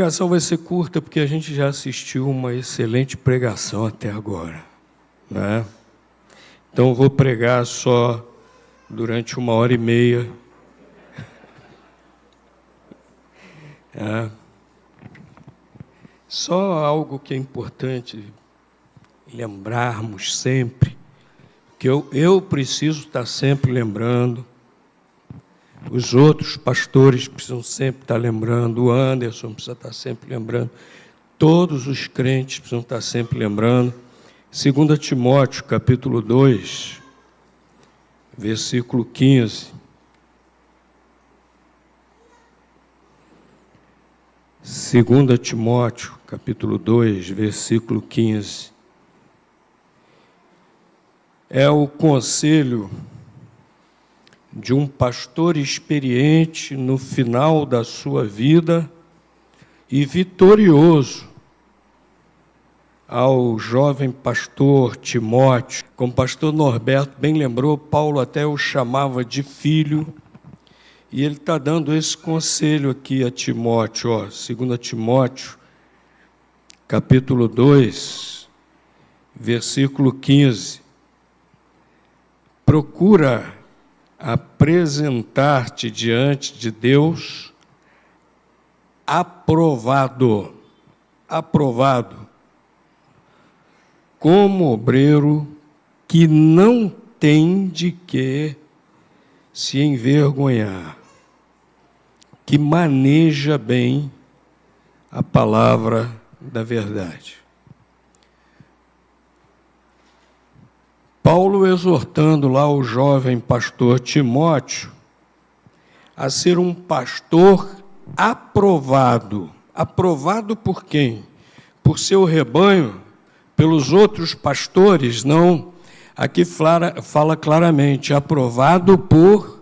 pregação vai ser curta, porque a gente já assistiu uma excelente pregação até agora, né? Então, eu vou pregar só durante 1h30. Só algo que é importante lembrarmos sempre, que eu preciso estar sempre lembrando, os outros pastores precisam sempre estar lembrando, o Anderson precisa estar sempre lembrando, todos os crentes precisam estar sempre lembrando. 2 Timóteo, capítulo 2, versículo 15. 2 Timóteo, capítulo 2, versículo 15. É o conselho de um pastor experiente no final da sua vida e vitorioso ao jovem pastor Timóteo. Como o pastor Norberto bem lembrou, Paulo até o chamava de filho, e ele está dando esse conselho aqui a Timóteo, 2 Timóteo, capítulo 2, versículo 15. Procura apresentar-te diante de Deus aprovado, como obreiro que não tem de que se envergonhar, que maneja bem a palavra da verdade. Paulo exortando lá o jovem pastor Timóteo a ser um pastor aprovado. Aprovado por quem? Por seu rebanho? Pelos outros pastores? Não. Aqui fala claramente, aprovado por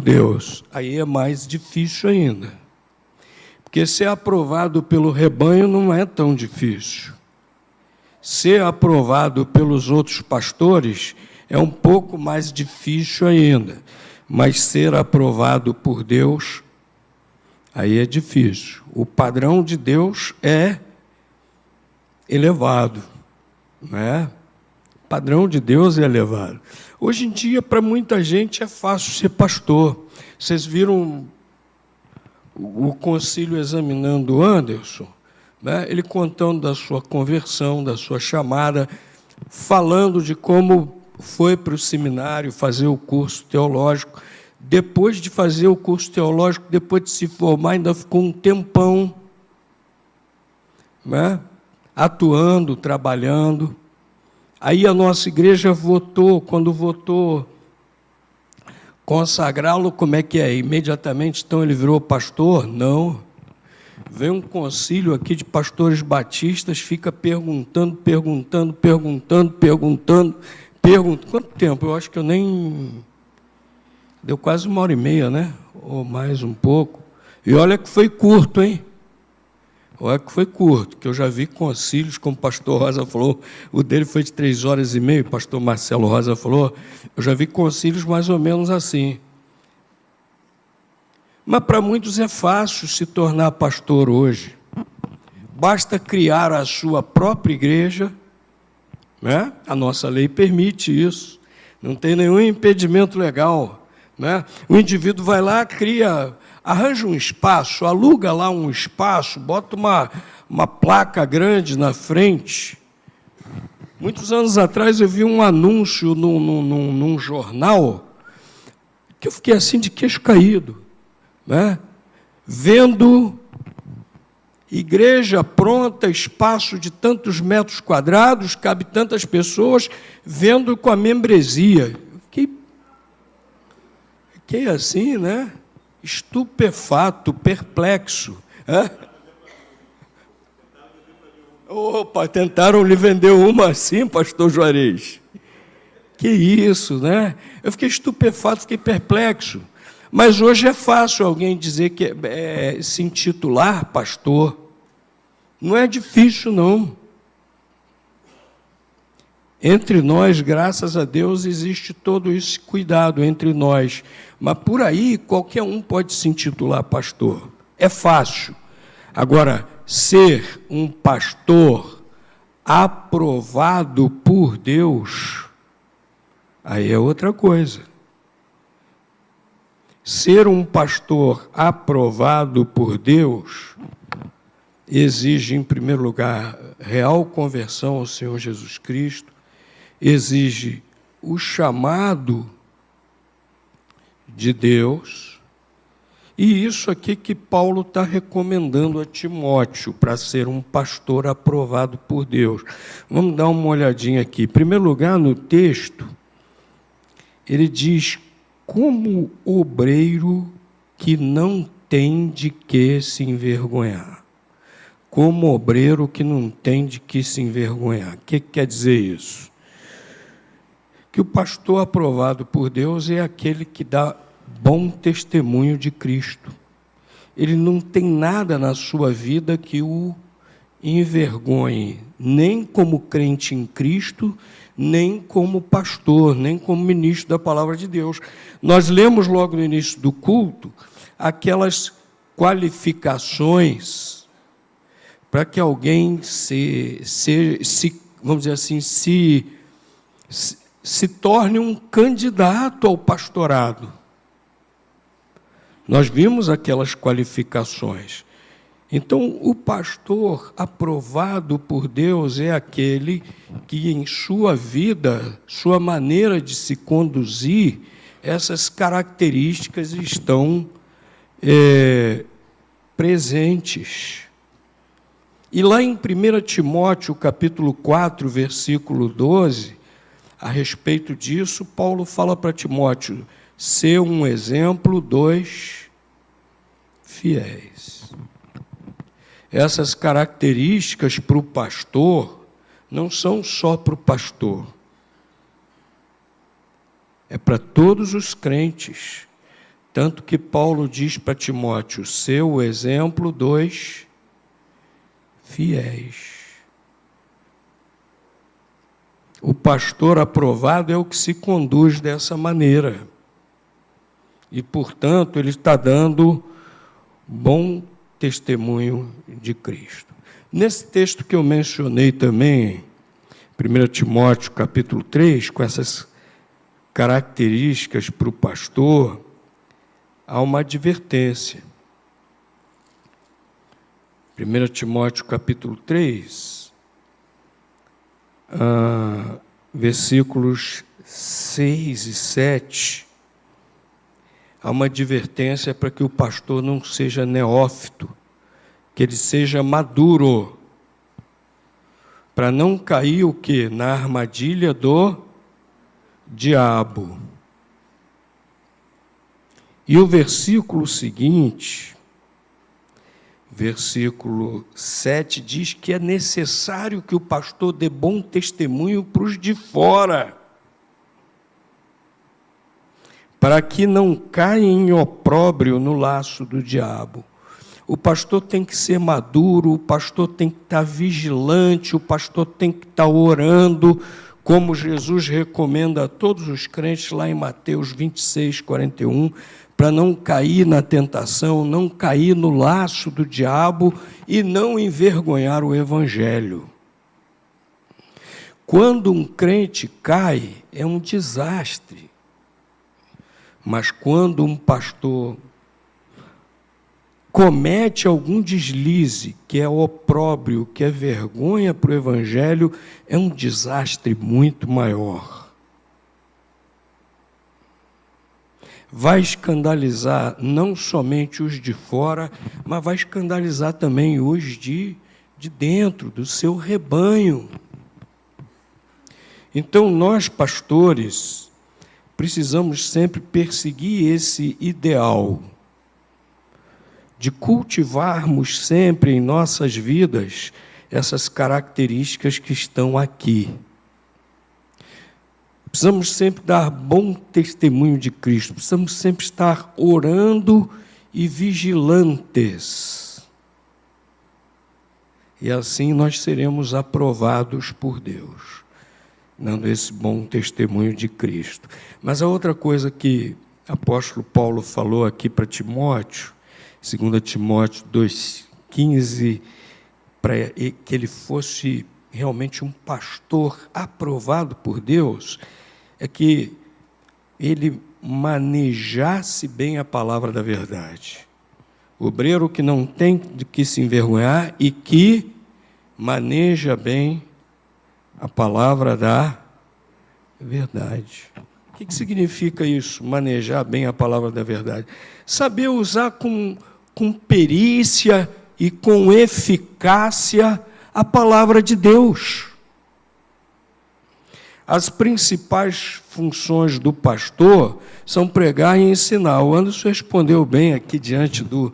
Deus. Aí é mais difícil ainda. Porque ser aprovado pelo rebanho não é tão difícil. Ser aprovado pelos outros pastores é um pouco mais difícil ainda. Mas ser aprovado por Deus, aí é difícil. O padrão de Deus é elevado, não é? O padrão de Deus é elevado. Hoje em dia, para muita gente, é fácil ser pastor. Vocês viram o concílio examinando o Anderson? Né? Ele contando da sua conversão, da sua chamada, falando de como foi para o seminário fazer o curso teológico. Depois de fazer o curso teológico, depois de se formar, ainda ficou um tempão, né? Atuando, trabalhando. Aí a nossa igreja votou, quando votou consagrá-lo, como é que é? Imediatamente, então, ele virou pastor? Não. Vem um concílio aqui de pastores batistas, fica perguntando. Quanto tempo? Eu acho que eu nem... Deu quase 1h30, né? Ou mais um pouco. E olha que foi curto, hein? Olha que foi curto, que eu já vi concílios, como o pastor Rosa falou, o dele foi de 3h30, o pastor Marcelo Rosa falou, eu já vi concílios mais ou menos assim. Mas para muitos é fácil se tornar pastor hoje. Basta criar a sua própria igreja, né? A nossa lei permite isso, não tem nenhum impedimento legal, né? O indivíduo vai lá, cria, arranja um espaço, aluga lá um espaço, bota uma placa grande na frente. Muitos anos atrás eu vi um anúncio num jornal que eu fiquei assim de queixo caído, né? Vendo igreja pronta, espaço de tantos metros quadrados, cabe tantas pessoas, vendo com a membresia. Fiquei assim, né? Estupefato, perplexo. Opa, tentaram lhe vender uma assim, pastor Juarez. Que isso, né? Eu fiquei estupefato, fiquei perplexo. Mas hoje é fácil alguém dizer que se intitular pastor. Não é difícil, não. Entre nós, graças a Deus, existe todo esse cuidado entre nós. Mas por aí, qualquer um pode se intitular pastor. É fácil. Agora, ser um pastor aprovado por Deus, aí é outra coisa. Ser um pastor aprovado por Deus exige, em primeiro lugar, real conversão ao Senhor Jesus Cristo, exige o chamado de Deus, e isso aqui que Paulo está recomendando a Timóteo para ser um pastor aprovado por Deus. Vamos dar uma olhadinha aqui. Em primeiro lugar, no texto, ele diz: como obreiro que não tem de que se envergonhar. Como obreiro que não tem de que se envergonhar. O que quer dizer isso? Que o pastor aprovado por Deus é aquele que dá bom testemunho de Cristo. Ele não tem nada na sua vida que o envergonhe, nem como crente em Cristo, nem como pastor, nem como ministro da palavra de Deus. Nós lemos logo no início do culto aquelas qualificações para que alguém vamos dizer assim, se torne um candidato ao pastorado. Nós vimos aquelas qualificações. Então, o pastor aprovado por Deus é aquele que em sua vida, sua maneira de se conduzir, essas características estão presentes. E lá em 1 Timóteo, capítulo 4, versículo 12, a respeito disso, Paulo fala para Timóteo: ser um exemplo dos fiéis. Essas características para o pastor não são só para o pastor, é para todos os crentes. Tanto que Paulo diz para Timóteo: ser o exemplo dos fiéis. O pastor aprovado é o que se conduz dessa maneira. E, portanto, ele está dando bom testemunho de Cristo. Nesse texto que eu mencionei também, 1 Timóteo, capítulo 3, com essas características para o pastor, há uma advertência. 1 Timóteo, capítulo 3, versículos 6 e 7, há uma advertência para que o pastor não seja neófito, que ele seja maduro, para não cair o quê? Na armadilha do diabo. E o versículo seguinte, versículo 7, diz que é necessário que o pastor dê bom testemunho para os de fora, para que não caia em opróbrio no laço do diabo. O pastor tem que ser maduro, o pastor tem que estar vigilante, o pastor tem que estar orando, como Jesus recomenda a todos os crentes lá em Mateus 26, 41, para não cair na tentação, não cair no laço do diabo e não envergonhar o evangelho. Quando um crente cai, é um desastre. Mas quando um pastor comete algum deslize, que é opróbrio, que é vergonha para o evangelho, é um desastre muito maior. Vai escandalizar não somente os de fora, mas vai escandalizar também os de dentro, do seu rebanho. Então, nós, pastores, precisamos sempre perseguir esse ideal de cultivarmos sempre em nossas vidas essas características que estão aqui. Precisamos sempre dar bom testemunho de Cristo, precisamos sempre estar orando e vigilantes. E assim nós seremos aprovados por Deus, dando esse bom testemunho de Cristo. Mas a outra coisa que o apóstolo Paulo falou aqui para Timóteo, 2 Timóteo 15, para que ele fosse realmente um pastor aprovado por Deus, é que ele manejasse bem a palavra da verdade. Obreiro que não tem de que se envergonhar e que maneja bem a palavra da verdade. O que significa isso, manejar bem a palavra da verdade? Saber usar com perícia e com eficácia a palavra de Deus. As principais funções do pastor são pregar e ensinar. O Anderson respondeu bem aqui diante do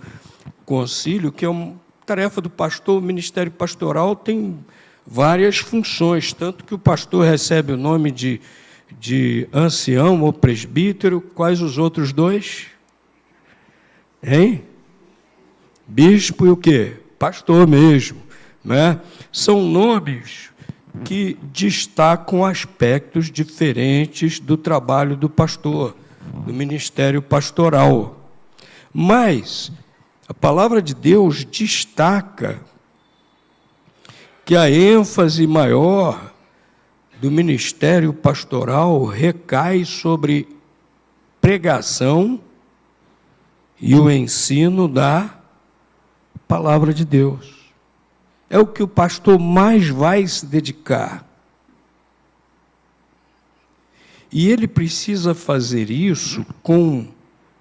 concílio, que é uma tarefa do pastor. O ministério pastoral tem várias funções, tanto que o pastor recebe o nome de ancião ou presbítero. Quais os outros dois? Hein? Bispo e o quê? Pastor mesmo, né? São nomes que destacam aspectos diferentes do trabalho do pastor, do ministério pastoral. Mas a palavra de Deus destaca que a ênfase maior do ministério pastoral recai sobre pregação e o ensino da palavra de Deus. É o que o pastor mais vai se dedicar. E ele precisa fazer isso com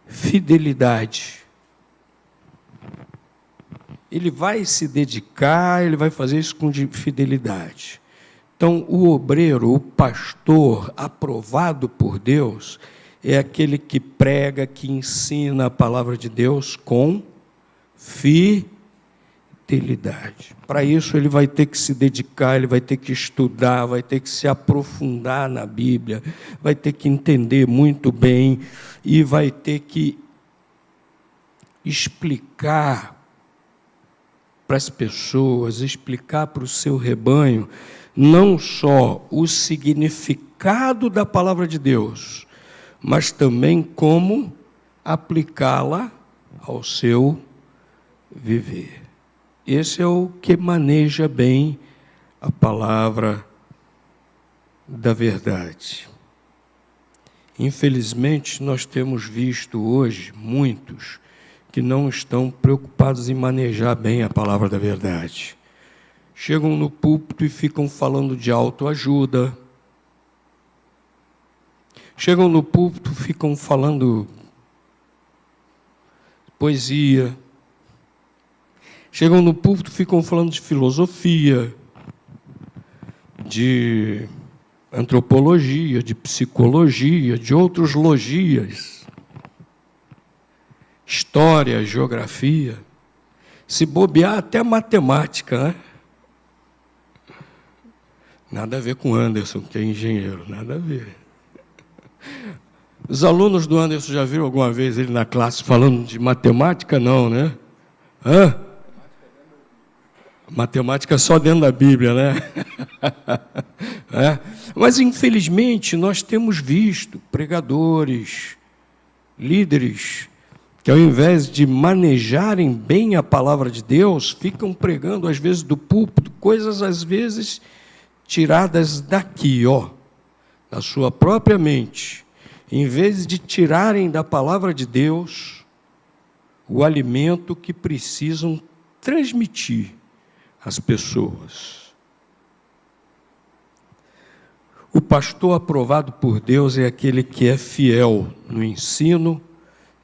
fidelidade. Ele vai se dedicar, ele vai fazer isso com fidelidade. Então, o obreiro, o pastor aprovado por Deus, é aquele que prega, que ensina a palavra de Deus com fidelidade. Para isso, ele vai ter que se dedicar, ele vai ter que estudar, vai ter que se aprofundar na Bíblia, vai ter que entender muito bem e vai ter que explicar para as pessoas, explicar para o seu rebanho, não só o significado da palavra de Deus, mas também como aplicá-la ao seu viver. Esse é o que maneja bem a palavra da verdade. Infelizmente, nós temos visto hoje muitos que não estão preocupados em manejar bem a palavra da verdade. Chegam no púlpito e ficam falando de autoajuda. Chegam no púlpito e ficam falando poesia. Chegam no púlpito e ficam falando de filosofia, de antropologia, de psicologia, de outros logias, história, geografia, se bobear até matemática, né? Nada a ver com o Anderson, que é engenheiro, nada a ver. Os alunos do Anderson já viram alguma vez ele na classe falando de matemática? Não, né? Hã? Matemática só dentro da Bíblia, né? É. Mas, infelizmente, nós temos visto pregadores, líderes, que ao invés de manejarem bem a palavra de Deus, ficam pregando, às vezes, do púlpito, coisas, às vezes, tiradas daqui, da sua própria mente. Em vez de tirarem da palavra de Deus o alimento que precisam transmitir às pessoas. O pastor aprovado por Deus é aquele que é fiel no ensino,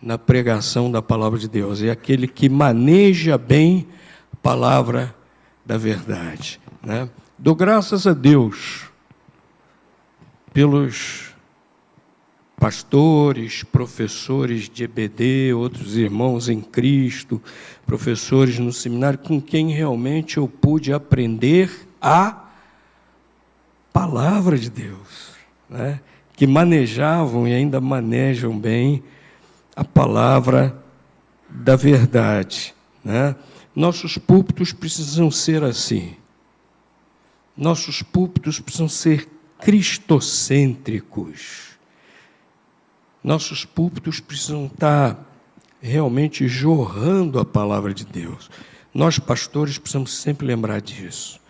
na pregação da palavra de Deus. É aquele que maneja bem a palavra da verdade, né? Dou graças a Deus pelos pastores, professores de EBD, outros irmãos em Cristo, professores no seminário, com quem realmente eu pude aprender a palavra de Deus, né? Que manejavam e ainda manejam bem a palavra da verdade, né? Nossos púlpitos precisam ser assim. Nossos púlpitos precisam ser cristocêntricos. Nossos púlpitos precisam estar realmente jorrando a palavra de Deus. Nós, pastores, precisamos sempre lembrar disso.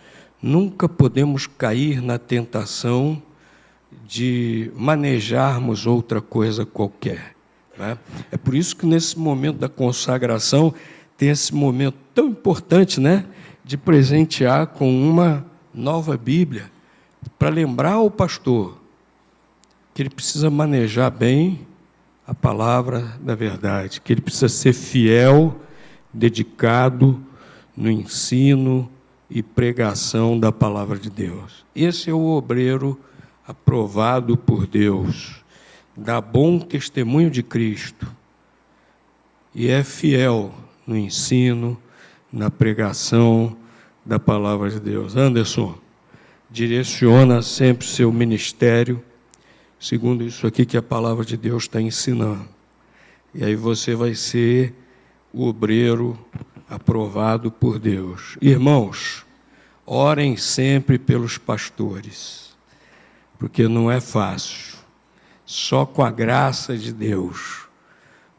Nunca podemos cair na tentação de manejarmos outra coisa qualquer, né? É por isso que nesse momento da consagração tem esse momento tão importante, né, de presentear com uma nova Bíblia, para lembrar ao pastor que ele precisa manejar bem a palavra da verdade, que ele precisa ser fiel, dedicado no ensino e pregação da palavra de Deus. Esse é o obreiro aprovado por Deus, dá bom testemunho de Cristo e é fiel no ensino, na pregação da palavra de Deus. Anderson, direciona sempre seu ministério segundo isso aqui que a palavra de Deus está ensinando. E aí você vai ser o obreiro aprovado por Deus. Irmãos, orem sempre pelos pastores, porque não é fácil. Só com a graça de Deus,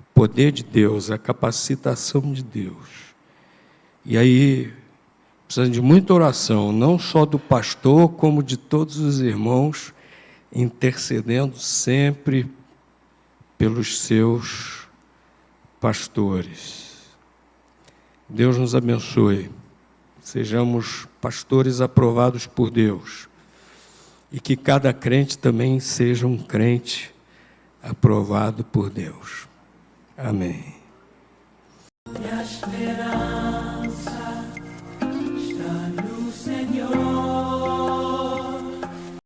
o poder de Deus, a capacitação de Deus. E aí, precisa de muita oração, não só do pastor, como de todos os irmãos, intercedendo sempre pelos seus pastores. Deus nos abençoe. Sejamos pastores aprovados por Deus. E que cada crente também seja um crente aprovado por Deus. Amém.